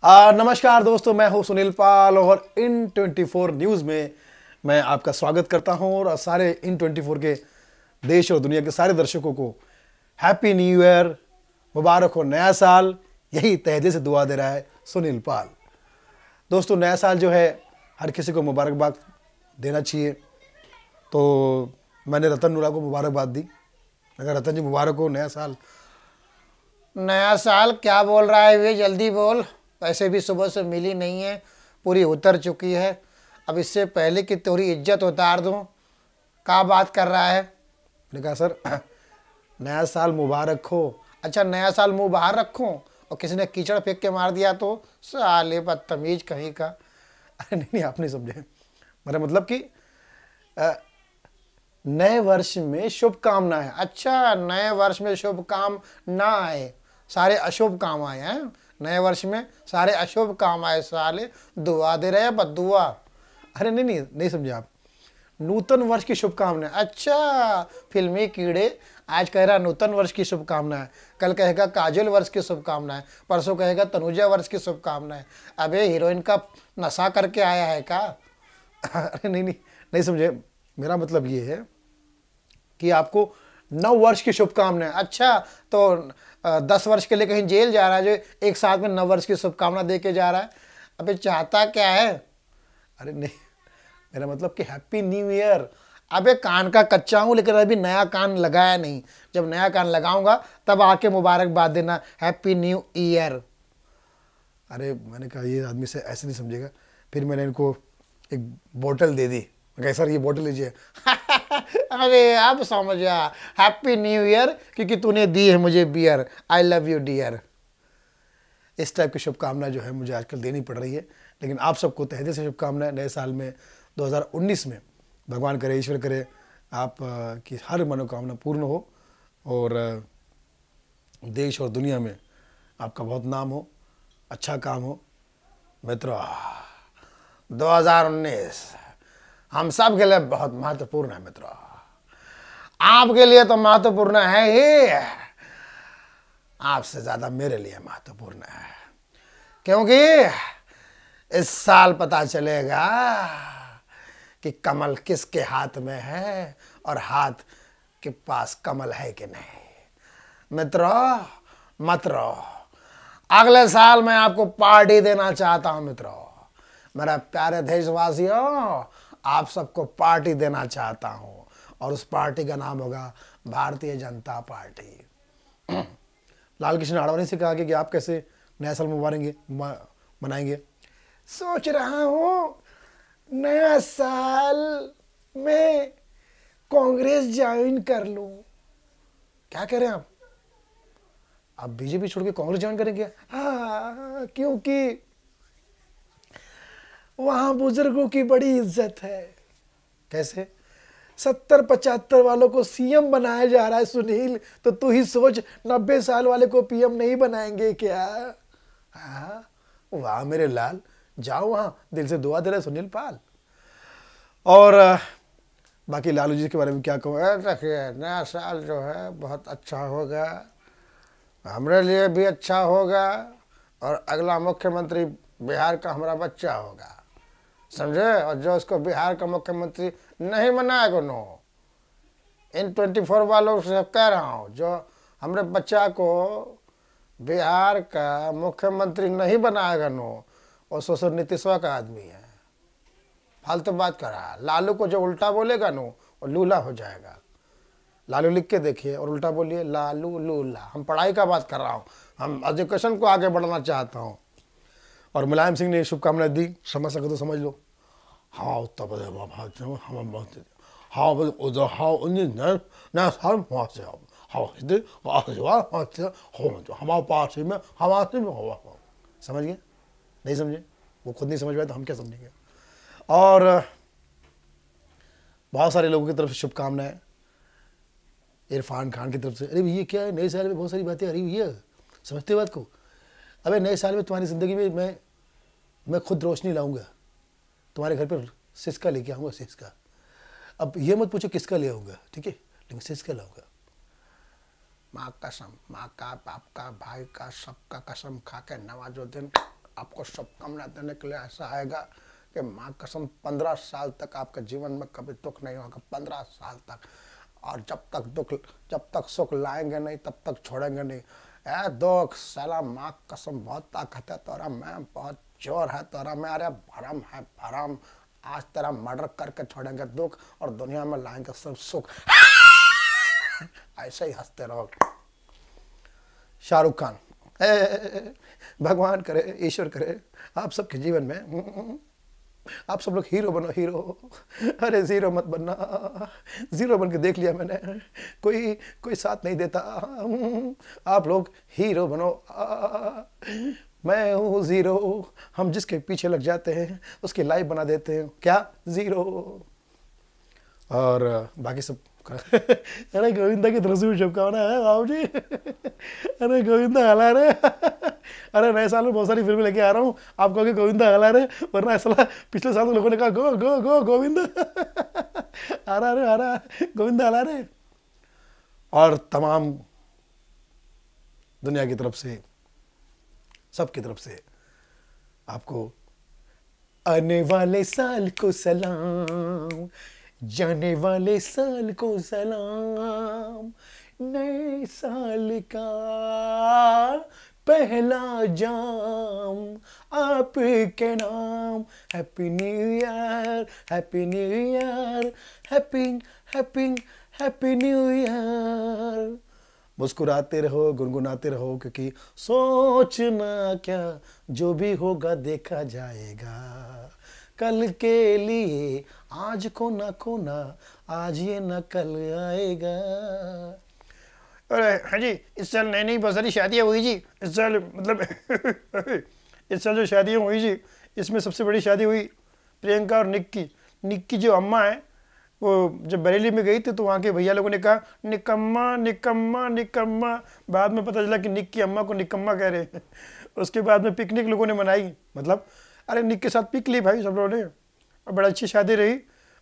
नमस्कार दोस्तों, मैं हूं सुनील पाल और इन 24 न्यूज़ में मैं आपका स्वागत करता हूं और सारे इन 24 के देश और दुनिया के सारे दर्शकों को हैप्पी न्यू ईयर, मुबारक हो नया साल। यही तहे से दुआ दे रहा है सुनील पाल। दोस्तों, नया साल जो है हर किसी को मुबारकबाद देना चाहिए, तो मैंने रतन नूरा को मुबारकबाद दी। अगर रतन जी मुबारक हो नया साल। नया साल क्या बोल रहा है वे, जल्दी बोल। पैसे भी सुबह से मिली नहीं है, पूरी उतर चुकी है। अब इससे पहले कि तेरी इज्जत उतार दूं, क्या बात कर रहा है? मैंने कहा सर नया साल मुबारक हो। अच्छा, नया साल मुंह बाहर रखूं और किसी ने कीचड़ फेंक के मार दिया तो? साले बदतमीज कहीं का। अरे नहीं, आप नहीं समझे। मेरा मतलब कि नए वर्ष में शुभकामनाएं। अच्छा, नए वर्ष में शुभ काम ना आए, सारे अशुभ काम आए हैं। नए वर्ष में सारे अशुभ काम आए, साले दुआ दे रहे हैं, बद्दुआ। अरे नहीं नहीं नहीं समझे आप। नूतन वर्ष की शुभकामनाएं। अच्छा, फिल्मी कीड़े आज कह रहा नूतन वर्ष की शुभकामनाएं, कल कहेगा काजल वर्ष की शुभकामनाएं, परसों कहेगा तनुजा वर्ष की शुभकामनाएं। अबे हीरोइन का नशा करके आया है का? अरे नहीं नहीं नहीं समझे। मेरा मतलब ये है कि आपको नव वर्ष की शुभकामनाएं। अच्छा, तो 10 वर्ष के लिए कहीं जेल जा रहा है जो एक साथ में 9 वर्ष की शुभकामना दे के जा रहा है? अबे चाहता क्या है? अरे नहीं, मेरा मतलब कि हैप्पी न्यू ईयर। अबे कान का कच्चा हूँ, लेकिन अभी नया कान लगाया नहीं। जब नया कान लगाऊंगा तब आके मुबारकबाद देना, हैप्पी न्यू ईयर। अरे मैंने कहा ये आदमी से ऐसे नहीं समझेगा। फिर मैंने इनको एक बोतल दे दी। मैं कहा सर ये बोतल लीजिए। अरे अब समझ गया, हैप्पी न्यू ईयर क्योंकि तूने दी है मुझे beer. I love you dear. इस टाइप की शुभकामना जो है मुझे आजकल देनी पड़ रही है। लेकिन आप सबको तहे दिल से शुभकामनाएं। नए साल में 2019 में भगवान करे, ईश्वर करे आप की हर मनोकामना पूर्ण हो और देश और दुनिया में आपका बहुत नाम हो, अच्छा काम हो। मित्रों, 2019 हम सब के लिए बहुत महत्वपूर्ण है मित्रों। आपके लिए तो महत्वपूर्ण है ही, आपसे ज्यादा मेरे लिए महत्वपूर्ण है, क्योंकि इस साल पता चलेगा कि कमल किसके हाथ में है और हाथ के पास कमल है कि नहीं। मित्रों, मत रहो। अगले साल मैं आपको पार्टी देना चाहता हूं मित्रों। मेरा प्यारे देशवासियों, आप सबको पार्टी देना चाहता हूं और उस पार्टी का नाम होगा भारतीय जनता पार्टी। लाल कृष्ण आडवाणी से कहा कि आप कैसे नया साल मनाएंगे। सोच रहा हूं नया साल में कांग्रेस ज्वाइन कर लूं। क्या कह रहे हैं आप बीजेपी छोड़ के कांग्रेस ज्वाइन करेंगे? हाँ, क्योंकि वहां बुजुर्गों की बड़ी इज्जत है। कैसे? 70-75 वालों को सीएम बनाया जा रहा है सुनील, तो तू ही सोच 90 साल वाले को पीएम नहीं बनाएंगे क्या? हाँ, वाह मेरे लाल, जाओ वहां, दिल से दुआ दे रहे सुनील पाल। और बाकी लालू जी के बारे में क्या कहूँ। देखिए, नया साल जो है बहुत अच्छा होगा, हमारे लिए भी अच्छा होगा और अगला मुख्यमंत्री बिहार का हमारा बच्चा होगा, समझे? और जो उसको बिहार का मुख्यमंत्री नहीं बनाएगा नो, इन 24 वालों से कह रहा हूँ, जो हमारे बच्चा को बिहार का मुख्यमंत्री नहीं बनाएगा नो, और सोचो नीतीशवा का आदमी है, फालतू बात कर रहा है। लालू को जो उल्टा बोलेगा नो, वो लूला हो जाएगा। लालू लिख के देखिए और उल्टा बोलिए, लालू लूला। हम पढ़ाई का बात कर रहा हूँ, हम एजुकेशन को आगे बढ़ाना चाहता हूँ। और मुलायम सिंह ने शुभकामनाएं दी, समझ सको तो समझ लो। हाँ तब हमारे पास में समझ गए? नहीं समझे? वो खुद नहीं समझ पाए तो हम क्या समझेंगे। और बहुत सारे लोगों की तरफ से शुभकामनाएं। इरफान खान की तरफ से, अरे भैया क्या है, नए साल में बहुत सारी बातें आ रही भैया, समझते बात को? अबे नए साल में तुम्हारी ज़िंदगी में मैं खुद रोशनी लाऊंगा, तुम्हारे घर पर सिसका लेके आऊँगा, सिसका। अब ये मत पूछो किसका ले आऊँगा, ठीक है, लेकिन सिसका लाऊंगा। माँ कसम, माँ का, बाप का, भाई का, सबका कसम खा के नवाजुद्दीन आपको शुभकामना देने के लिए ऐसा आएगा कि माँ कसम 15 साल तक आपके जीवन में कभी दुख नहीं होगा, 15 साल तक। और जब तक सुख लाएंगे नहीं तब तक छोड़ेंगे नहीं। ए दुख साला माँ कसम बहुत ताकत है तोरा में, बहुत जोर है तोरा में। अरे भरम है भरम, आज तेरा मर्डर करके छोड़ेंगे दुख और दुनिया में लाएंगे सब सुख। ऐसे ही हंसते रहो। शाहरुख खान, भगवान करे, ईश्वर करे आप सबके जीवन में आप सब लोग हीरो बनो, हीरो। अरे जीरो मत बनना, जीरो बन के देख लिया मैंने, कोई साथ नहीं देता। आप लोग हीरो बनो। मैं हूँ जीरो, हम जिसके पीछे लग जाते हैं उसकी लाइफ बना देते हैं क्या जीरो। और बाकी सब अरे गोविंदा की तरफ से भी शुभकामना है बाबू जी। अरे गोविंदा हला रहे। अरे नए साल में बहुत सारी फिल्में लेके आ रहा हूँ, आप कहोगे गोविंदा हला रहे, वरना ऐसा पिछले साल तो लोगों ने कहा गो गो गो गोविंदा आ रहा गोविंदा हला रहे। और तमाम दुनिया की तरफ से, सबकी तरफ से आपको आने वाले साल को सलाम, जाने वाले साल को सलाम, नए साल का पहला जाम आपके नाम। Happy new year, happy new year, happy happy happy new year. मुस्कुराते रहो, गुनगुनाते रहो, क्योंकि सोचना क्या, जो भी होगा देखा जाएगा। कल के लिए आज को ना खोना, आज ये न कल आएगा। अरे हाँ जी, इस साल नई नई बहुत सारी शादियाँ हुई जी। इस साल मतलब इस साल जो शादियाँ हुई जी, इसमें सबसे बड़ी शादी हुई प्रियंका और निक की। निक की जो अम्मा है वो जब बरेली में गई थी तो वहाँ के भैया लोगों ने कहा निकम्मा निकम्मा निकम्मा। बाद में पता चला कि निक की अम्मा को निकम्मा कह रहे हैं। उसके बाद में पिकनिक लोगों ने मनाई, मतलब अरे निक के साथ पिक ली भाई सब लोगों ने, और बड़ा अच्छी शादी रही।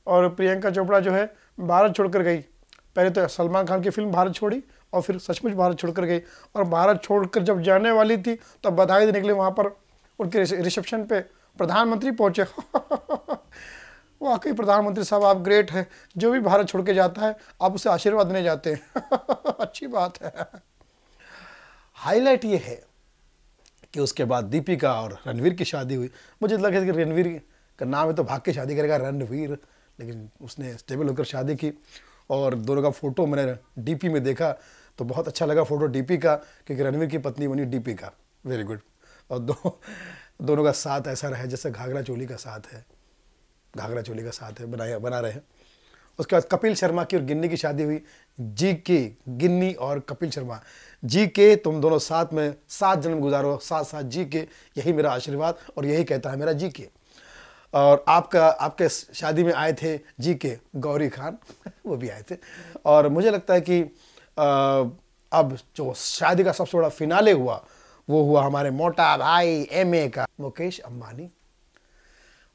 और प्रियंका चोपड़ा जो है भारत छोड़कर गई। पहले तो सलमान खान की फिल्म भारत छोड़ी और फिर सचमुच भारत छोड़कर गई। और भारत छोड़कर जब जाने वाली थी तब बधाई देने के लिए वहाँ पर उनके रिसेप्शन पे प्रधानमंत्री पहुँचे। वाकई प्रधानमंत्री साहब आप ग्रेट हैं, जो भी भारत छोड़ के जाता है आप उसे आशीर्वाद देने जाते हैं। अच्छी बात है। हाईलाइट ये है कि उसके बाद दीपिका और रणवीर की शादी हुई। मुझे लगा कि रणवीर का नाम है तो भाग के शादी करेगा रणवीर, लेकिन उसने स्टेबल होकर शादी की। और दोनों का फ़ोटो मैंने डीपी में देखा तो बहुत अच्छा लगा फ़ोटो डीपी का, क्योंकि रणवीर की पत्नी बनी दीपिका। Very good. और दोनों का साथ ऐसा रहा जैसे घाघरा चोली का साथ है, घाघरा चोली का साथ है, बना रहे हैं। उसके बाद कपिल शर्मा की और गिन्नी की शादी हुई। जी के, गिन्नी और कपिल शर्मा। जी के तुम दोनों साथ में 7 जन्म गुजारो, साथ साथ जी के, यही मेरा आशीर्वाद और यही कहता है मेरा जी के। और आपके शादी में आए थे जी के गौरी खान, वो भी आए थे। और मुझे लगता है कि अब जो शादी का सबसे बड़ा फिनाले हुआ वो हुआ हमारे मोटा भाई एमए का मुकेश अंबानी।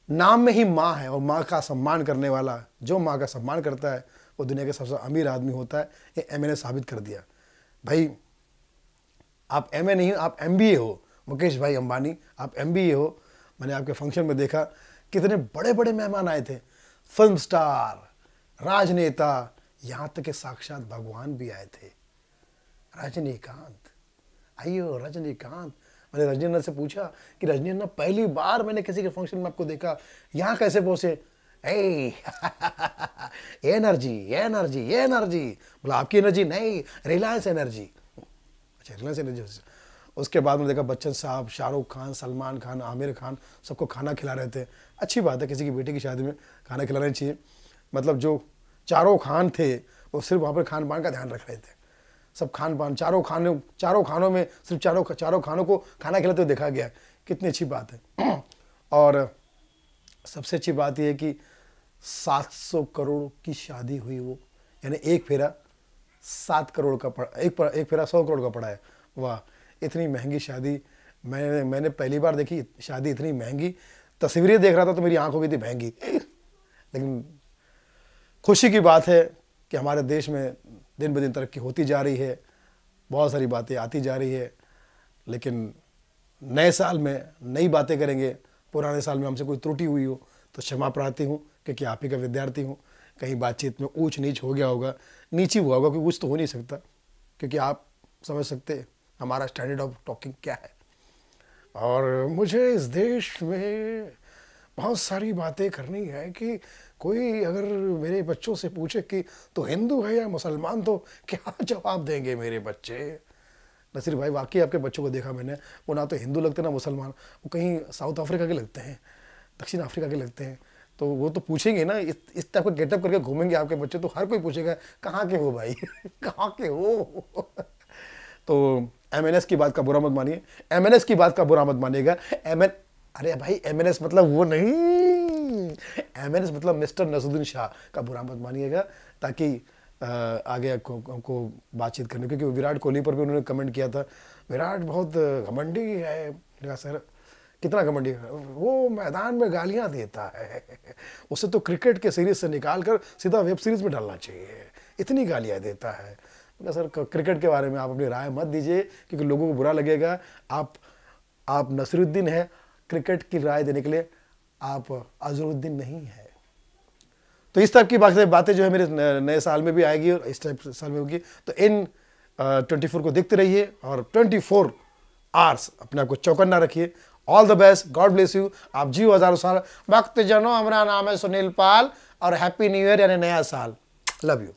नाम में ही माँ है और माँ का सम्मान करने वाला, जो माँ का सम्मान करता है वो दुनिया के सबसे अमीर आदमी होता है। ये एमए ने साबित कर दिया। भाई आप एमए नहीं, आप एमबीए हो। मुकेश भाई अंबानी आप एमबीए हो। मैंने आपके फंक्शन में देखा कितने बड़े बड़े मेहमान आए थे, फिल्म स्टार, राजनेता, यहाँ तक कि साक्षात भगवान भी आए थे। रजनीकांत, आइयो रजनीकांत। मैंने रजनीकांत से पूछा कि रजनीकांत पहली बार मैंने किसी के फंक्शन में आपको देखा, यहाँ कैसे पहुँचे? एनर्जी एनर्जी एनर्जी, बोला आपकी एनर्जी नहीं, रिलायंस एनर्जी। अच्छा रिलायंस एनर्जी। उसके बाद में देखा बच्चन साहब, शाहरुख खान, सलमान खान, आमिर खान सबको खाना खिला रहे थे। अच्छी बात है, किसी की बेटी की शादी में खाना खिलाना चाहिए। मतलब जो चारों खान थे वो सिर्फ वहाँ पर खान पान का ध्यान रख रहे थे। सब खान पान, चारों खानों में सिर्फ चारों खानों को खाना खिलाते हुए देखा गया। कितनी अच्छी बात है। और सबसे अच्छी बात यह है कि 700 करोड़ की शादी हुई वो, यानी एक फेरा 7 करोड़ का पड़ा, एक फेरा 100 करोड़ का पड़ा है। वाह, इतनी महंगी शादी मैंने पहली बार देखी। शादी इतनी महंगी, तस्वीरें देख रहा था तो मेरी आंख हो गई थी महंगी। लेकिन खुशी की बात है कि हमारे देश में दिन ब दिन तरक्की होती जा रही है, बहुत सारी बातें आती जा रही है। लेकिन नए साल में नई बातें करेंगे। पुराने साल में हमसे कोई त्रुटि हुई हो तो क्षमा प्रार्थी हूँ, क्योंकि आप ही का विद्यार्थी हूँ। कहीं बातचीत में ऊंच नीच हो गया होगा, नीची हुआ होगा, क्योंकि ऊंच तो हो नहीं सकता, क्योंकि आप समझ सकते हैं हमारा स्टैंडर्ड ऑफ टॉकिंग क्या है। और मुझे इस देश में बहुत सारी बातें करनी है कि कोई अगर मेरे बच्चों से पूछे कि तो हिंदू है या मुसलमान, तो क्या जवाब देंगे मेरे बच्चे। नसीर भाई, वाकई आपके बच्चों को देखा मैंने, वो ना तो हिंदू लगते ना मुसलमान, वो कहीं साउथ अफ्रीका के लगते हैं, दक्षिण अफ्रीका के लगते हैं। तो वो तो पूछेंगे ना, इस टाइप का गेटअप करके घूमेंगे आपके बच्चे, तो हर कोई पूछेगा कहाँ के हो भाई कहाँ के हो तो एमएनएस की बात का बुरा मत मानिए, एमएनएस की बात का बुरा मत मानिएगा। अरे भाई, एमएनएस मतलब वो नहीं, एमएनएस मतलब मिस्टर नसरुद्दीन शाह का बुरा मत मानिएगा, ताकि आगे हमको बातचीत करने, क्योंकि विराट कोहली पर भी उन्होंने कमेंट किया था, विराट बहुत घमंडी है। सर कितना घमंडी है वो, मैदान में गालियां देता है, उसे तो क्रिकेट के सीरीज से निकाल कर सीधा वेब सीरीज में डालना चाहिए, इतनी गालियां देता है। सर क्रिकेट के बारे में आप अपनी राय मत दीजिए, क्योंकि लोगों को बुरा लगेगा। आप नसीरुद्दीन है, क्रिकेट की राय देने के लिए आप अजरुद्दीन नहीं है। तो इस टाइप की बातें जो है मेरे नए साल में भी आएगी और इस टाइप साल में होगी। तो इन 24 को देखते रहिए और 24 आवर्स अपने आप को चौकन्ना रखिए। All the best, God bless you, आप जियो हजारों साल। भक्त जनों, हमारा नाम है सुनील पाल और हैप्पी न्यू ईयर यानी नया साल। Love you.